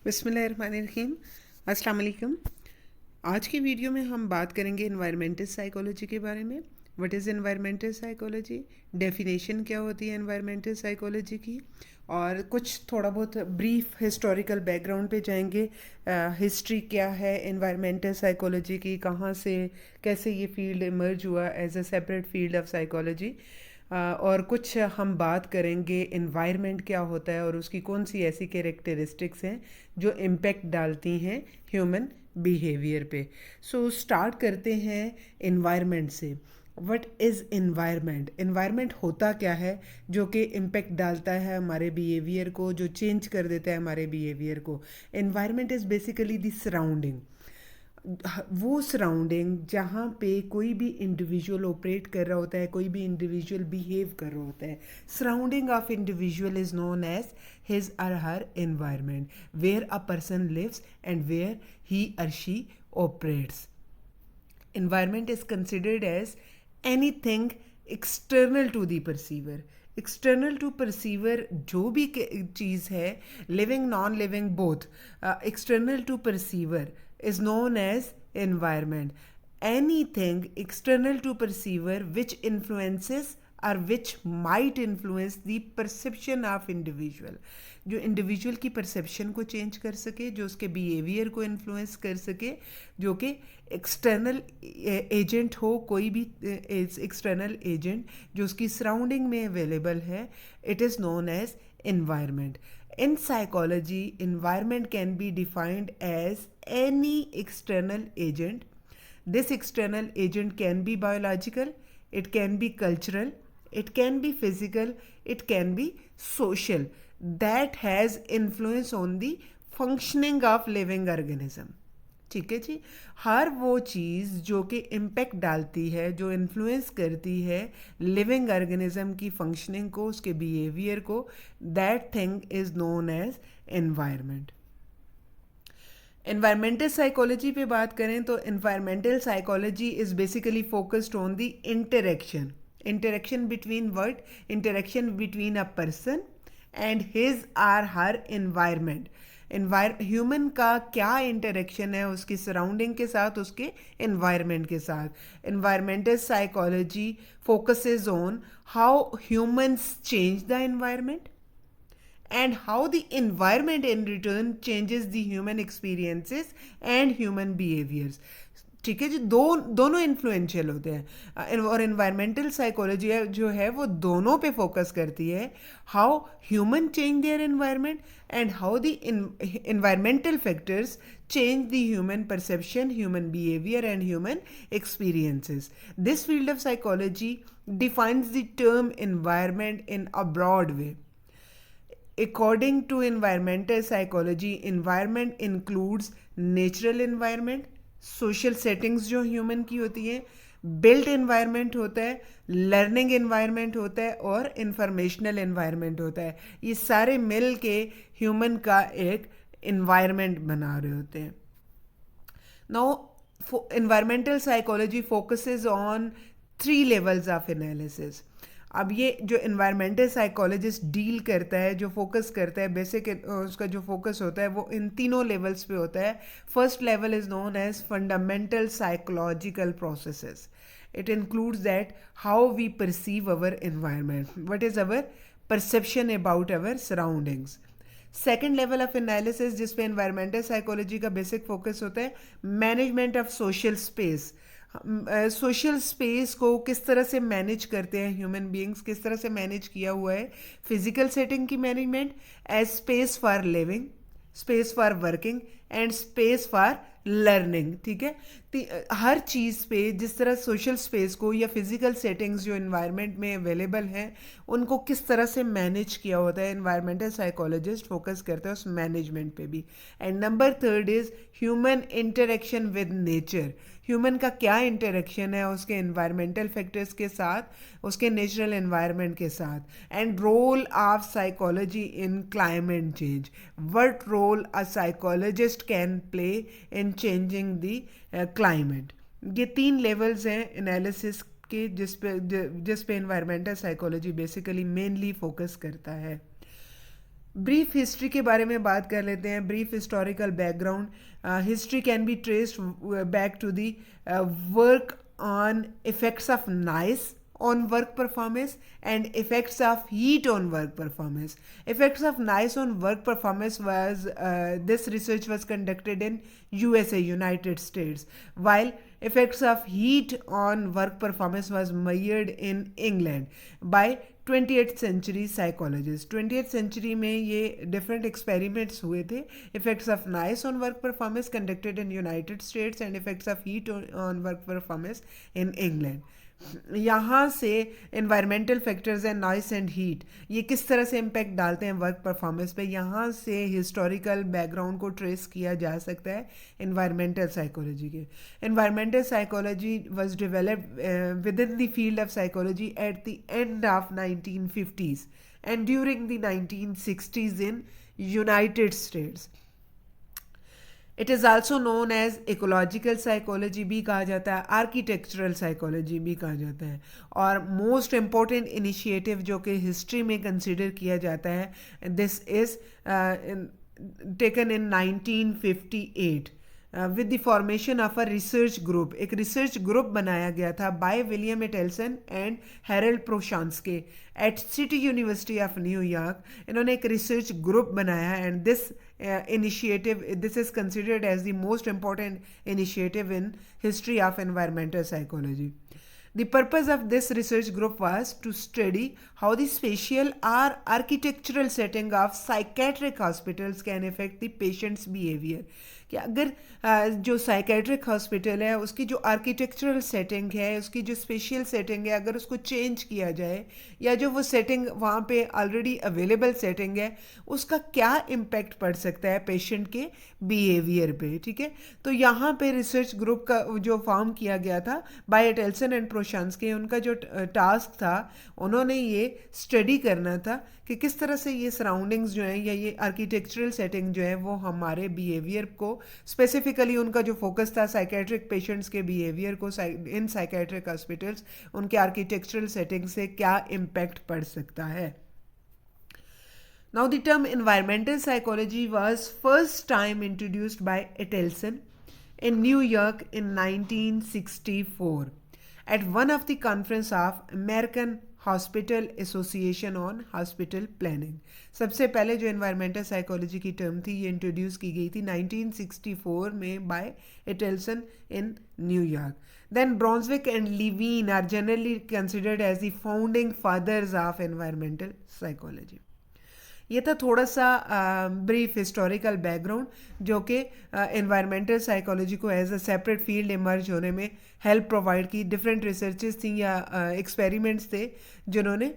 बिस्मिल्लाहिर्रहमानिर्रहीम। अस्सलाम वालेकुम। आज की वीडियो में हम बात करेंगे एनवायरमेंटल साइकोलॉजी के बारे में। What is environmental psychology, definition क्या होती है एनवायरमेंटल साइकोलॉजी की, और कुछ थोड़ा बहुत ब्रीफ हिस्टोरिकल बैकग्राउंड पे जाएंगे। हिस्ट्री क्या है एनवायरमेंटल साइकोलॉजी की, कहाँ से कैसे ये फील्ड इमर्ज हुआ as a separate field of psychology. और कुछ हम बात करेंगे इन्वायरमेंट क्या होता है और उसकी कौन सी ऐसी कैरेक्टरिस्टिक्स हैं जो इम्पेक्ट डालती हैं ह्यूमन बिहेवियर पे। सो स्टार्ट करते हैं इन्वायरमेंट से। What is environment? इन्वायरमेंट होता क्या है जो कि इम्पेक्ट डालता है हमारे बिहेवियर को, जो चेंज कर देता है हमारे बिहेवियर को? Environment is basically the surrounding, वो सराउंडिंग जहाँ पे कोई भी इंडिविजुअल ऑपरेट कर रहा होता है, कोई भी इंडिविजुअल बिहेव कर रहा होता है। Surrounding of individual is known as his or her environment where a person lives and where he or she operates. Environment is considered as anything external to the perceiver. External to perceiver जो भी चीज़ है, living non living both, external to perceiver is known as environment. Anything external to perceiver which influences or which might influence the perception of individual, जो individual की perception को change कर सके, जो उसके बिहेवियर को इन्फ्लुएंस कर सके, जो कि एक्सटर्नल एजेंट हो, कोई भी एक्सटर्नल एजेंट जो उसकी सराउंडिंग में अवेलेबल है, it is known as environment. In psychology, environment can be defined as any external agent. This external agent can be biological, it can be cultural, it can be physical, it can be social, that has influence on the functioning of living organism. ठीक है जी। हर वो चीज़ जो कि impact डालती है, जो influence करती है लिविंग ऑर्गेनिज्म की फंक्शनिंग को, उसके बिहेवियर को, that thing is known as environment. Environmental psychology पे बात करें तो environmental psychology is basically focused on the interaction between word, interaction between a person and his or her environment. Human का क्या इंटरेक्शन है उसकी सराउंडिंग के साथ, उसके एनवायरनमेंट के साथ। Environmental psychology focuses on how humans change the environment and how the environment in return changes the human experiences and human behaviors. ठीक है जी, दोनों इन्फ्लुएंशियल होते हैं। और इन्वायरमेंटल साइकोलॉजी जो है वो दोनों पे फोकस करती है, how human change their environment and how the environmental factors change the human perception, human behavior and human experiences. This field of psychology defines the term environment in a broad way. According to environmental psychology, environment includes natural environment, social settings जो human की होती हैं, built environment होता है, learning environment होता है और informational environment होता है। ये सारे मिल के human का एक environment बना रहे होते हैं। Now, environmental psychology focuses on 3 levels of analysis. अब ये जो इन्वायरमेंटल साइकोलॉजिस्ट डील करता है, जो फोकस करता है, बेसिक उसका जो फोकस होता है वो इन तीनों लेवल्स पे होता है। First level is known as fundamental psychological processes. It includes that how we perceive our environment, what is our perception about our surroundings. Second level of analysis जिस पे एनवायरमेंटल साइकोलॉजी का बेसिक फोकस होता है, management of social space. Social space को किस तरह से manage करते हैं ह्यूमन बीइंग्स, किस तरह से मैनेज किया हुआ है। फिजिकल सेटिंग की management as space for living, space for working and space for learning. ठीक है, हर चीज़ पे जिस तरह सोशल स्पेस को या फिजिकल सेटिंग्स जो इन्वायरमेंट में अवेलेबल हैं उनको किस तरह से मैनेज किया होता है, एनवायरमेंटल साइकोलॉजिस्ट फोकस करता है उस मैनेजमेंट पे भी। And number third is human interaction with nature. Human का क्या इंटरेक्शन है उसके एनवायरमेंटल फैक्टर्स के साथ, उसके नेचुरल एनवायरनमेंट के साथ। And role of psychology in climate change, what role a psychologist can play in changing the climate. ये 3 लेवल्स हैं एनालिसिस के जिस पे environmental psychology basically mainly focus करता है। ब्रीफ हिस्ट्री के बारे में बात कर लेते हैं. Brief historical background. History can be traced back to the work on effects of noise on work performance and effects of heat on work performance. Effects of noise on work performance was this research was conducted in USA, United States, while effects of heat on work performance was measured in England by 20th century psychologists. 20th century में ये different experiments हुए थे. Effects of noise on work performance conducted in United States and effects of heat on work performance in England. यहाँ से environmental factors and noise and heat ये किस तरह से impact डालते हैं वर्क परफॉर्मेंस पे, यहाँ से historical background को trace किया जा सकता है environmental psychology के. Environmental psychology was developed within the field of psychology at the end of 1950s and during the 1960s in United States. It is also known as ecological psychology भी कहा जाता है, architectural psychology भी कहा जाता है. और मोस्ट इम्पॉर्टेंट इनिशिएटिव जो कि हिस्ट्री में कंसिडर किया जाता है, this is taken in 1958 with the formation of a research group. एक रिसर्च ग्रुप बनाया गया था by William Ittelson and Harold Proshansky at city university of New York. इन्होंने एक रिसर्च ग्रुप बनाया है and this initiative, this is considered as the most important initiative in history of environmental psychology. The purpose of this research group was to study how the spatial or architectural setting of psychiatric hospitals can affect the patient's behavior. कि अगर जो psychiatric hospital है उसकी जो architectural setting है, उसकी जो special setting है, अगर उसको चेंज किया जाए या जो वो सेटिंग वहाँ पे ऑलरेडी अवेलेबल सेटिंग है उसका क्या इम्पैक्ट पड़ सकता है पेशेंट के बिहेवियर पे. ठीक है, तो यहाँ पे रिसर्च ग्रुप का जो फॉर्म किया गया था बाय एटेल्सन एंड प्रोशांस्के, उनका जो टास्क था उन्होंने ये स्टडी करना था कि किस तरह से ये सराउंडिंग्स जो हैं या ये आर्किटेक्चरल सेटिंग जो है वो हमारे बिहेवियर को, स्पेसिफिकली उनका जो फोकस था साइकेट्रिक पेशेंट्स के बिहेवियर को इन साइकेट्रिक हॉस्पिटल्स, उनके आर्किटेक्चरल सेटिंग से क्या इम्पैक्ट पड़ सकता है. Now the term environmental psychology was first time introduced by Etelson in New York in 1964 at one of the conference of American hospital association on hospital planning. सबसे पहले जो environmental psychology की term थी ये introduce की गई थी 1964 में by Ittelson in New York. Then Brunswik and Lewin are generally considered as the founding fathers of environmental psychology. ये था थोड़ा सा ब्रीफ हिस्टोरिकल बैकग्राउंड जो कि एनवायरमेंटल साइकोलॉजी को as a separate field emerge होने में हेल्प प्रोवाइड की. डिफरेंट रिसर्चेस थी या एक्सपेरिमेंट्स थे जिन्होंने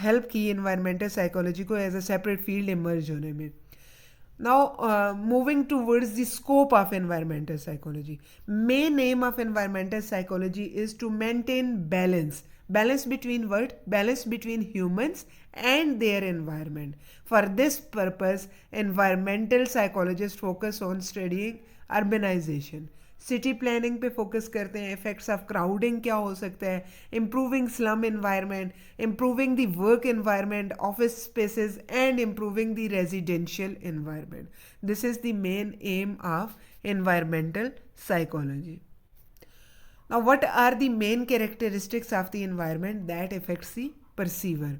हेल्प की एनवायरमेंटल साइकोलॉजी को as a separate field emerge होने में. Now, moving towards the scope of environmental psychology. Main aim of environmental psychology is to maintain balance. Balance between what? Balance between humans and their environment. For this purpose, environmental psychologists focus on studying urbanization. City planning पे focus करते हैं, effects of crowding क्या हो सकता है, improving slum environment, improving the work environment, office spaces and improving the residential environment. This is the main M of environmental psychology. Now, what are the main characteristics of the environment that affects the perceiver?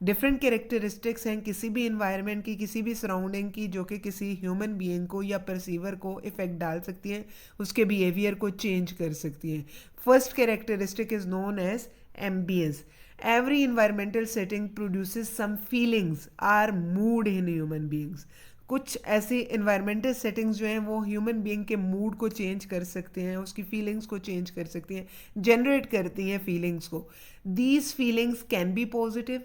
Different characteristics हैं किसी भी environment की, किसी भी surrounding की, जो कि किसी ह्यूमन बीइंग को या परसीवर को इफेक्ट डाल सकती हैं, उसके बिहेवियर को चेंज कर सकती हैं. First characteristic is known as ambience. Every environmental setting produces some feelings or mood in human beings. कुछ ऐसी इन्वायरमेंटल सेटिंग्स जो हैं वो ह्यूमन बीइंग के मूड को चेंज कर सकते हैं, उसकी फीलिंग्स को चेंज कर सकती हैं, जनरेट करती हैं फीलिंग्स को. These feelings can be positive,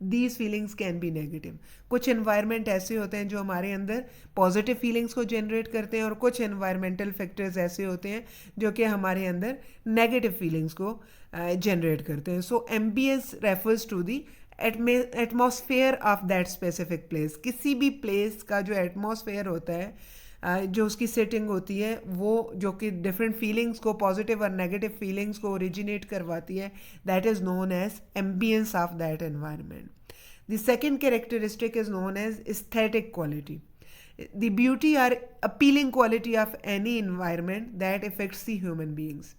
these feelings can be negative. कुछ इन्वायरमेंट ऐसे होते हैं जो हमारे अंदर पॉजिटिव फीलिंग्स को जनरेट करते हैं और कुछ इन्वायरमेंटल फैक्टर्स ऐसे होते हैं जो कि हमारे अंदर नेगेटिव फीलिंग्स को जनरेट करते हैं. So ambience refers to the atmosphere of that specific place. किसी भी प्लेस का जो एटमॉस्फेयर होता है, जो उसकी सेटिंग होती है, वो जो कि डिफरेंट फीलिंग्स को, पॉजिटिव और नेगेटिव फीलिंग्स को ओरिजिनेट करवाती है, that is known as ambience of that environment. The second characteristic is known as aesthetic quality. The beauty or appealing quality of any environment that affects the human beings.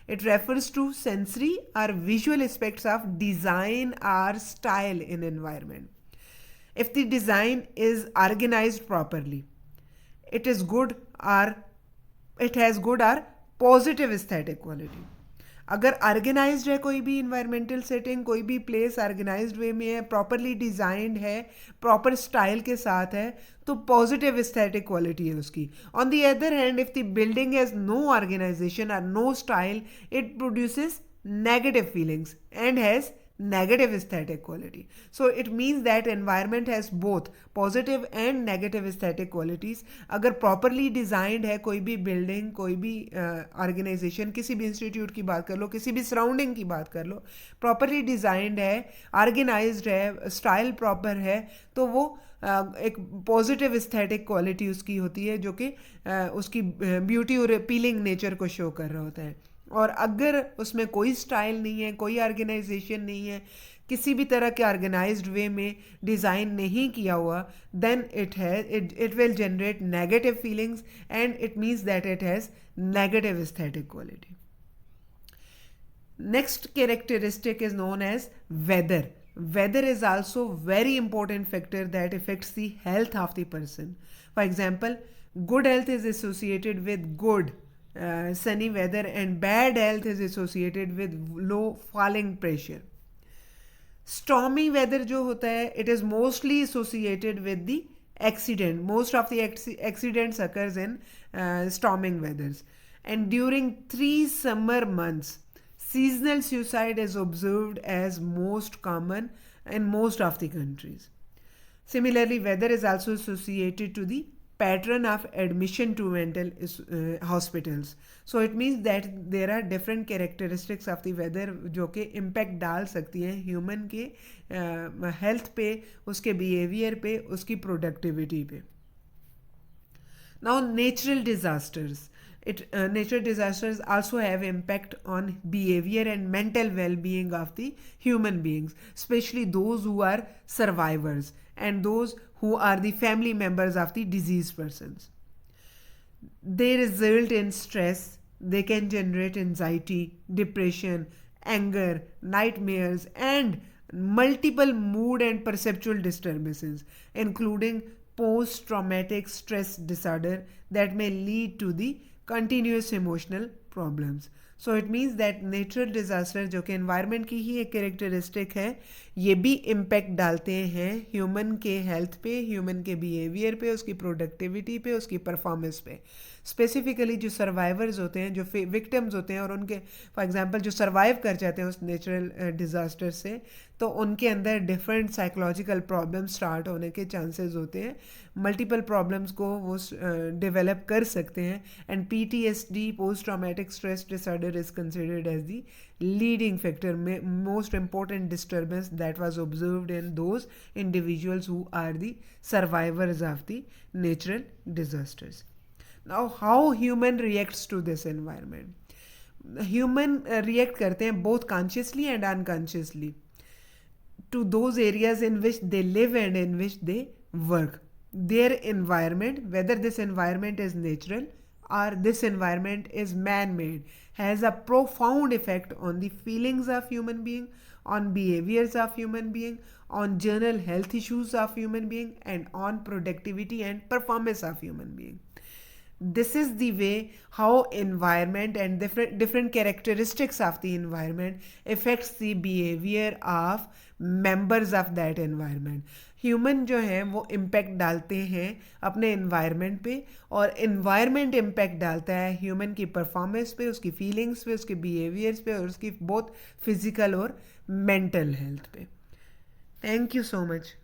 It refers to sensory or visual aspects of design or style in environment. If the design is organized properly, it is good or it has good or positive aesthetic quality. अगर organised है कोई भी environmental setting, कोई भी place organised way में है, properly designed है, proper style के साथ है, तो पॉजिटिव एस्थेटिक क्वालिटी है उसकी. On the other hand, if the building has no organisation or no style, it produces negative feelings and has negative aesthetic quality. So it means that environment has both positive and negative aesthetic qualities. अगर properly designed है कोई भी building, कोई भी organization, किसी भी institute की बात कर लो, किसी भी surrounding की बात कर लो, properly designed है, organized है, style proper है, तो वो एक पॉजिटिव एस्थेटिक क्वालिटी उसकी होती है जो कि उसकी ब्यूटी और अपीलिंग नेचर को शो कर रहा होता है. और अगर उसमें कोई स्टाइल नहीं है, कोई ऑर्गेनाइजेशन नहीं है, किसी भी तरह के ऑर्गेनाइज्ड वे में डिज़ाइन नहीं किया हुआ, then it will generate negative feelings and it means that it has negative aesthetic quality. Next characteristic is known as weather. Weather is also very important factor that affects the health of the person. For example, good health is associated with good sunny weather and bad health is associated with low falling pressure. Stormy weather जो होता है, it is mostly associated with the accident. Most of the accidents occurs in storming weathers. And during 3 summer months, seasonal suicide is observed as most common in most of the countries. Similarly, weather is also associated to the pattern of admission to mental hospitals. So it means that there are different characteristics of the weather जो कि impact डाल सकती हैं human के health पे, उसके behavior पे, उसकी productivity पे. Now, natural disasters. Natural disasters also have impact on behavior and mental well-being of the human beings, especially those who are survivors and those who are the family members of the deceased persons. They result in stress. They can generate anxiety, depression, anger, nightmares, and multiple mood and perceptual disturbances, including post-traumatic stress disorder that may lead to the continuous emotional problems. So it means that natural disaster जो कि environment की ही एक characteristic है, ये भी impact डालते हैं human के health पे, human के behavior पे, उसकी productivity पे, उसकी performance पे. स्पेसिफिकली जो सर्वाइवर्स होते हैं, जो विक्टिम्स होते हैं और उनके फॉर एग्जांपल जो सर्वाइव कर जाते हैं उस नेचुरल डिज़ास्टर से, तो उनके अंदर डिफरेंट साइकोलॉजिकल प्रॉब्लम्स स्टार्ट होने के चांसेस होते हैं. मल्टीपल प्रॉब्लम्स को वो डेवलप कर सकते हैं. And PTSD, post traumatic stress disorder, is considered as the leading factor, most important disturbance that was observed in those individuals who are the survivors of the natural disasters. Now, how human reacts to this environment? Human react करते हैं both consciously and unconsciously to those areas in which they live and in which they work. Their environment, whether this environment is natural or this environment is man-made, has a profound effect on the feelings of human being, on behaviors of human being, on general health issues of human being, and on productivity and performance of human being. This is the way how environment and different characteristics of the environment affects the behavior of members of that environment. Human जो हैं वो impact डालते हैं अपने environment पे, और environment impact डालता है human की performance पे, उसकी feelings पे, उसके behaviors पे, और उसकी both physical और mental health पे. Thank you so much.